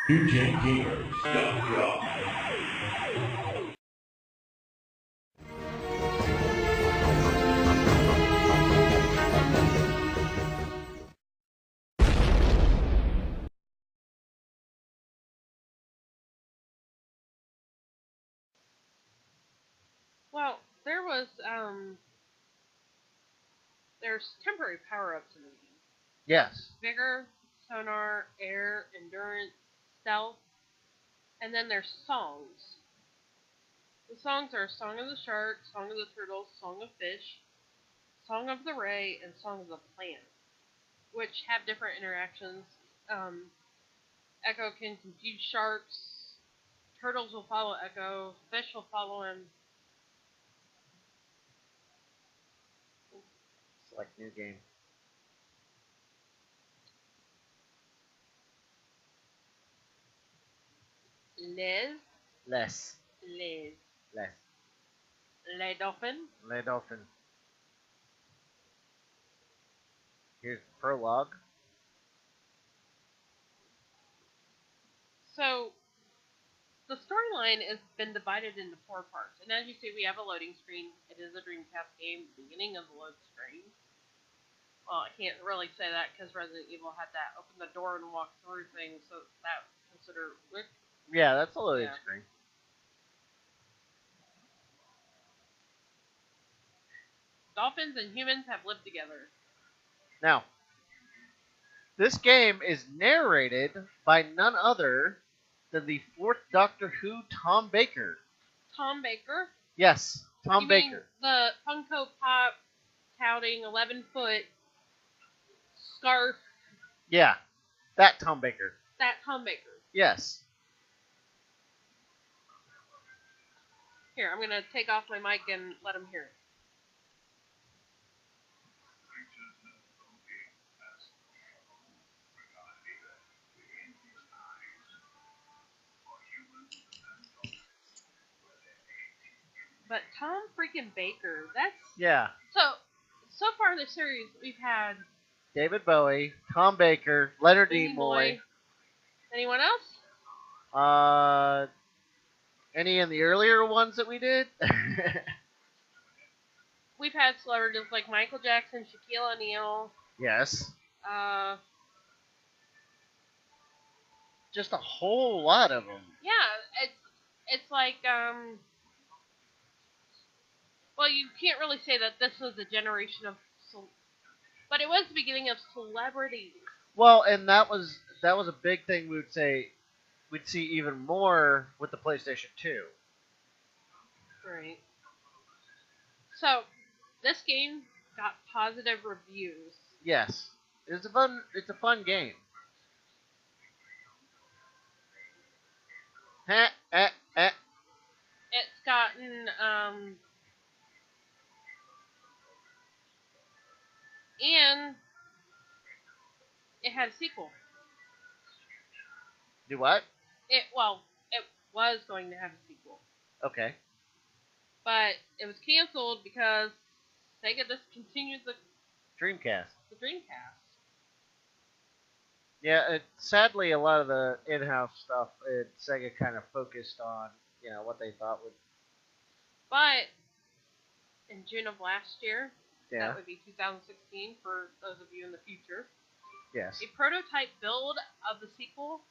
NewGenGamers.com. Well, there's temporary power-ups in the game. Yes. Vigor, sonar, air, endurance, stealth, and then there's songs. The songs are Song of the Shark, Song of the Turtle, Song of Fish, Song of the Ray, and Song of the Plant, which have different interactions. Echo can confuse sharks, turtles will follow Echo, fish will follow him. Select new game. Les. Less. Les Dauphins. Les Dolphins. Here's the prologue. So, the storyline has been divided into 4 parts. And as you see, we have a loading screen. It is a Dreamcast game, beginning of the load screen. Well, I can't really say that because Resident Evil had that open the door and walk through thing, so that considered. Yeah, that's a loading screen. Dolphins and humans have lived together. Now, this game is narrated by none other than the 4th Doctor Who Tom Baker. Tom Baker? Yes, Tom you Baker. Mean the Funko Pop touting 11-foot scarf. Yeah, that Tom Baker. That Tom Baker. Yes. Here, I'm going to take off my mic and let him hear it. But Tom freaking Baker, that's... Yeah. So far in the series, we've had... David Bowie, Tom Baker, Leonard Nimoy. Anyone else? Any in the earlier ones that we did? We've had celebrities like Michael Jackson, Shaquille O'Neal. Yes. Just a whole lot of them. Yeah, it's like, well, you can't really say that this was a generation of... But it was the beginning of celebrities. Well, and that was a big thing we would say we'd see even more with the PlayStation 2. Right. So, this game got positive reviews. Yes. It's a fun game. It's gotten, and it had a sequel. Do what? It was going to have a sequel. Okay. But it was canceled because Sega discontinued the Dreamcast. Yeah, sadly, a lot of the in-house stuff Sega kind of focused on, what they thought would. But in June of last year, Yeah. that would be 2016 for those of you in the future. Yes. A prototype build of the sequel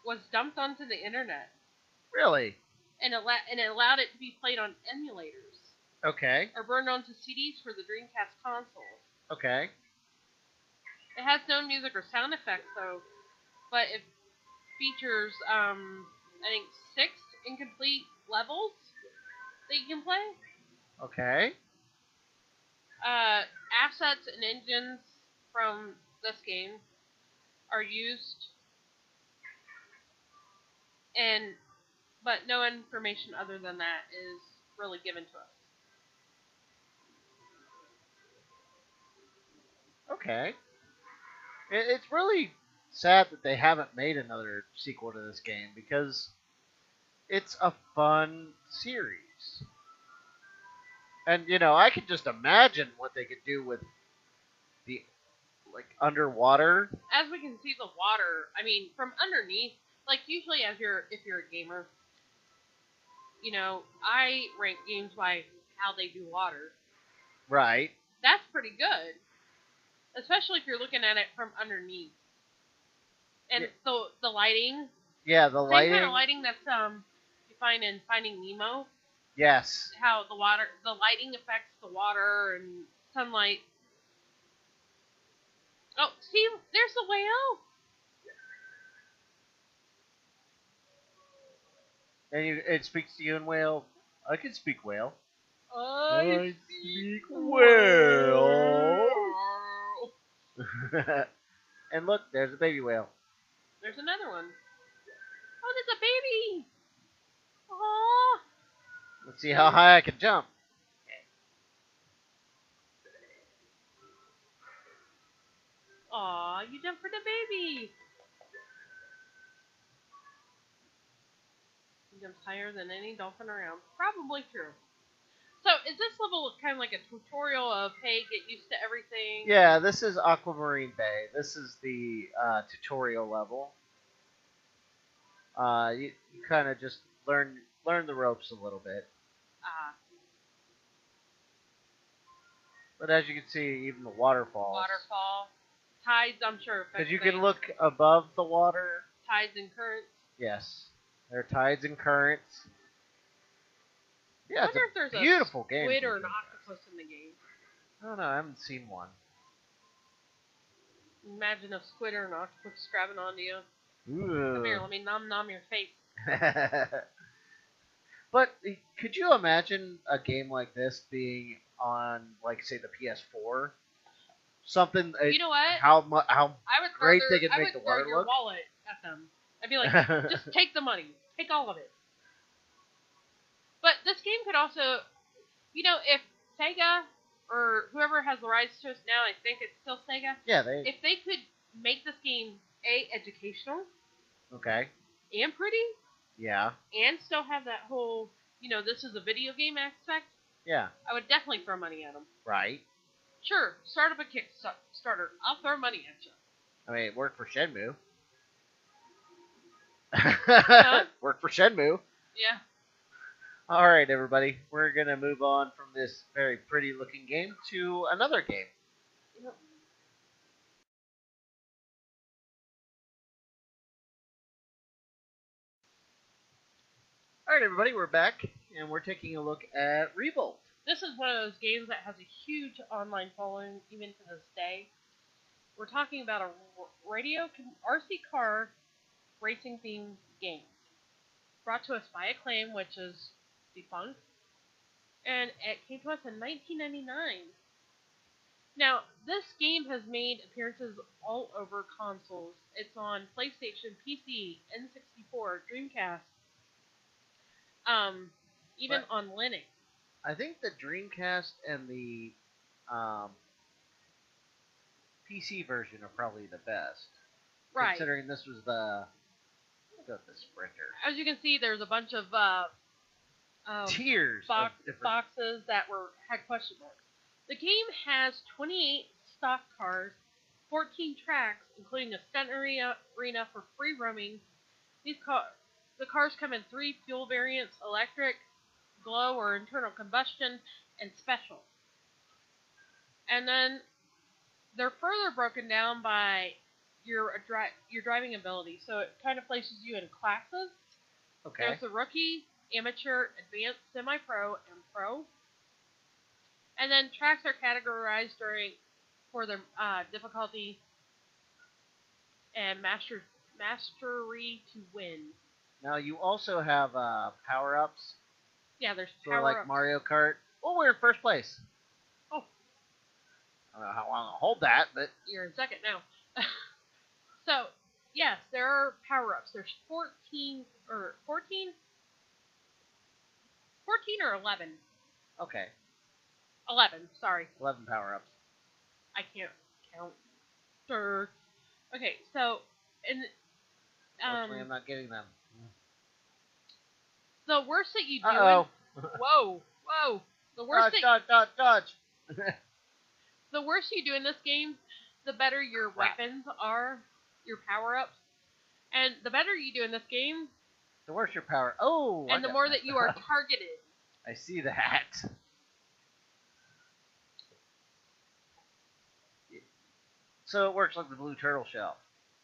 was dumped onto the internet. Really? And it allowed it to be played on emulators. Okay. Or burned onto CDs for the Dreamcast console. Okay. It has no music or sound effects, though, but it features, I think, 6 incomplete levels that you can play. Okay. Assets and engines from this game are used, but no information other than that is really given to us. Okay. It's really sad that they haven't made another sequel to this game because it's a fun series. And, I could just imagine what they could do with the like underwater. As we can see the water, I mean, from underneath, like usually if you're a gamer, you know, I rank games by how they do water. Right. That's pretty good. Especially if you're looking at it from underneath. And the lighting. Yeah, the lighting. Same kind of lighting that's you find in Finding Nemo. Yes. How the lighting affects the water and sunlight. Oh, see, there's the whale. And it speaks to you in whale. I can speak whale. I speak whale. And look, there's a baby whale. There's another one. Oh, there's a baby. Aww. Let's see how high I can jump. Aw, you jumped for the baby. He jumps higher than any dolphin around. Probably true. So, is this level kind of like a tutorial of, hey, get used to everything? Yeah, this is Aquamarine Bay. This is the tutorial level. You kind of just learn the ropes a little bit. But as you can see, even the waterfalls. Waterfall. Tides, I'm sure. Because you can look above the water. Tides and currents. Yes. There are tides and currents. Yeah, I wonder if there's beautiful a game. squid or an octopus in the game. I don't know. I haven't seen one. Imagine a squid or an octopus grabbing onto you. Ooh. Come here, let me nom your face. But could you imagine a game like this being on, like, say, the PS4? Something. You know what? How I would great they could make the water your look. wallet at them. I'd be like, just take the money, take all of it. But this game could also, you know, if Sega or whoever has the rights to it now, I think it's still Sega. Yeah, if they could make this game educational. Okay. And pretty. Yeah. And still have that whole, you know, this is a video game aspect. Yeah. I would definitely throw money at them. Right. Sure, start up a Kickstarter. I'll throw money at you. I mean, it worked for Shenmue. Huh? Worked for Shenmue. Yeah. All right, everybody. We're going to move on from this very pretty looking game to another game. Yep. All right, everybody. We're back, and we're taking a look at Revolt. This is one of those games that has a huge online following, even to this day. We're talking about a RC car racing themed game. Brought to us by Acclaim, which is defunct. And it came to us in 1999. Now, this game has made appearances all over consoles. It's on PlayStation, PC, N64, Dreamcast, even on Linux. I think the Dreamcast and the PC version are probably the best. Right. Considering this was the Sprinter. As you can see, there's a bunch of tiers of different boxes that had question marks. The game has 28 stock cars, 14 tracks, including a stunt arena for free roaming. The cars come in 3 fuel variants: electric, glow or internal combustion, and special. And then they're further broken down by your driving ability. So it kind of places you in classes. Okay. There's the rookie, amateur, advanced, semi-pro, and pro. And then tracks are categorized for their difficulty and mastery to win. Now you also have power-ups. Yeah, there's sort of power-ups. like Mario Kart. Oh, we're in first place. Oh. I don't know how long I'll hold that, but You're in second now. So, yes, there are power-ups. There's 14 or 11. Okay. 11, sorry. 11 power-ups. I can't count. Okay, so Unfortunately, I'm not getting them. The worst that you do. Whoa! The worst dodge. The worst you do in this game the better your weapons are, your power-ups. And the better you do in this game, the worse your power. Oh! And the more that you are targeted. I see that. So it works like the blue turtle shell.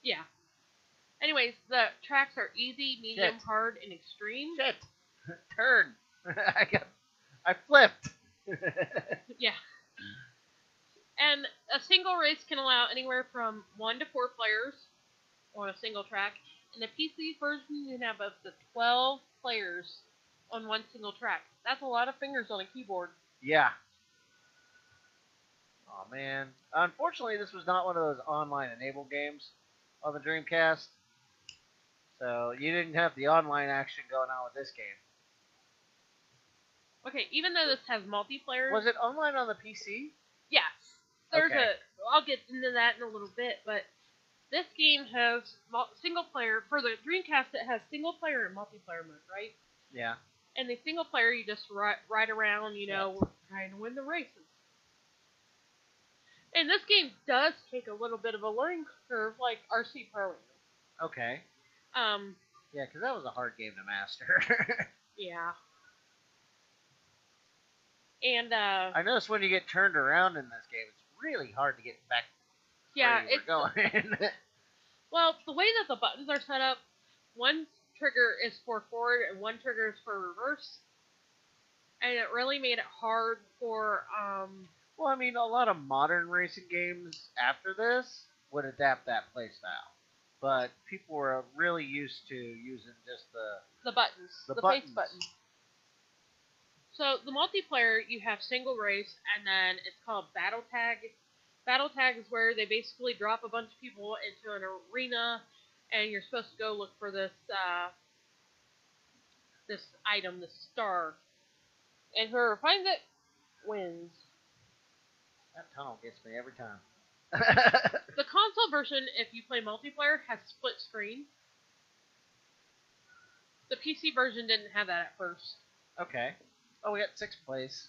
Yeah. Anyways, the tracks are easy, medium, hard, and extreme. Shit! Turn! I flipped! Yeah. And a single race can allow anywhere from 1 to 4 players on a single track. In the PC version, you can have up to 12 players on one single track. That's a lot of fingers on a keyboard. Yeah. Oh man. Unfortunately, this was not one of those online enabled games on the Dreamcast. So you didn't have the online action going on with this game. Okay, even though this has multiplayer... Was it online on the PC? Yes. I'll get into that in a little bit, but this game has single player. For the Dreamcast, it has single player and multiplayer mode, right? Yeah. And the single player, you just ride around, trying to win the races. And this game does take a little bit of a learning curve, like RC Pro. Okay. Yeah, because that was a hard game to master. Yeah. And I noticed when you get turned around in this game, it's really hard to get back. Yeah, where you were going. Well, the way that the buttons are set up, one trigger is for forward and one trigger is for reverse, and it really made it hard for. Well, I mean, a lot of modern racing games after this would adapt that playstyle, but people were really used to using just the buttons, the buttons. face button. So the multiplayer, you have single race, and then it's called battle tag. Battle tag is where they basically drop a bunch of people into an arena, and you're supposed to go look for this this item, this star, and whoever finds it wins. That tunnel gets me every time. The console version, if you play multiplayer, has split screen. The PC version didn't have that at first. Okay. Oh, we got 6th place.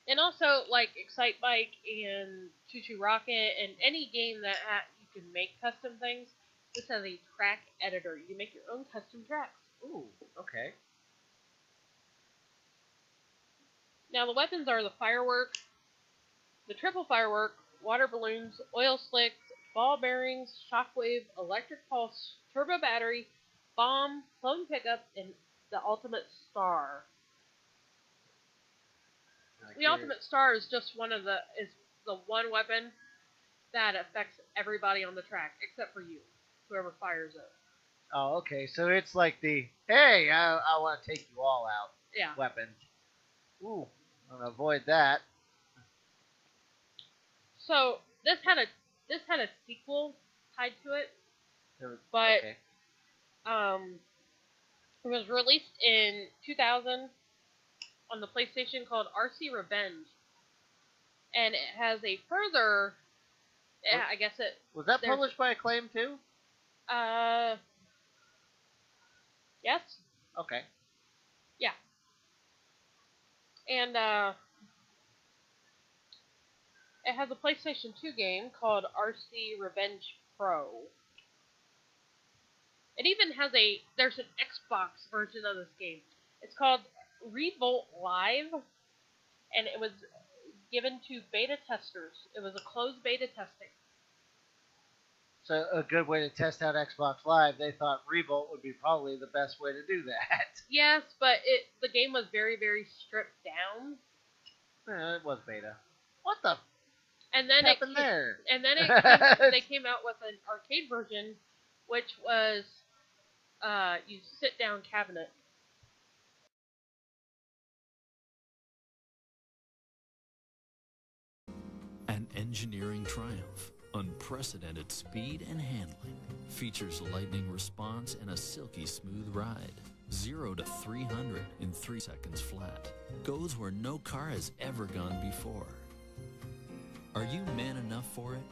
And also, like Excite Bike and Choo Choo Rocket and any game that you can make custom things, this has a track editor. You can make your own custom tracks. Ooh, okay. Now, the weapons are the firework, the triple firework, water balloons, oil slicks, ball bearings, shockwave, electric pulse, turbo battery, bomb, clone pickup, and the ultimate star. The ultimate star is just the one weapon that affects everybody on the track, except for you, whoever fires it. Oh, okay. So it's like the, hey, I want to take you all out weapon. Ooh, I'm going to avoid that. So this had a sequel tied to it, but it was released in 2000 on the PlayStation called RC Revenge, and it has a further. Yeah, I guess it was that published by Acclaim too. Yes. Okay. Yeah. And it has a PlayStation 2 game called RC Revenge Pro. It even has there's an Xbox version of this game. It's called Revolt Live, and it was given to beta testers. It was a closed beta testing. So a good way to test out Xbox Live, they thought Revolt would be probably the best way to do that. Yes, but the game was very, very stripped down. It was beta. What the? And then happened there? And then they came out with an arcade version, which was you sit down cabinet. An engineering triumph, unprecedented speed and handling, features lightning response and a silky smooth ride. 0 to 300 in 3 seconds flat. Goes where no car has ever gone before. Are you man enough for it?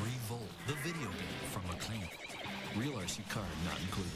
Revolt, the video game from Acclaim. Real RC card not included.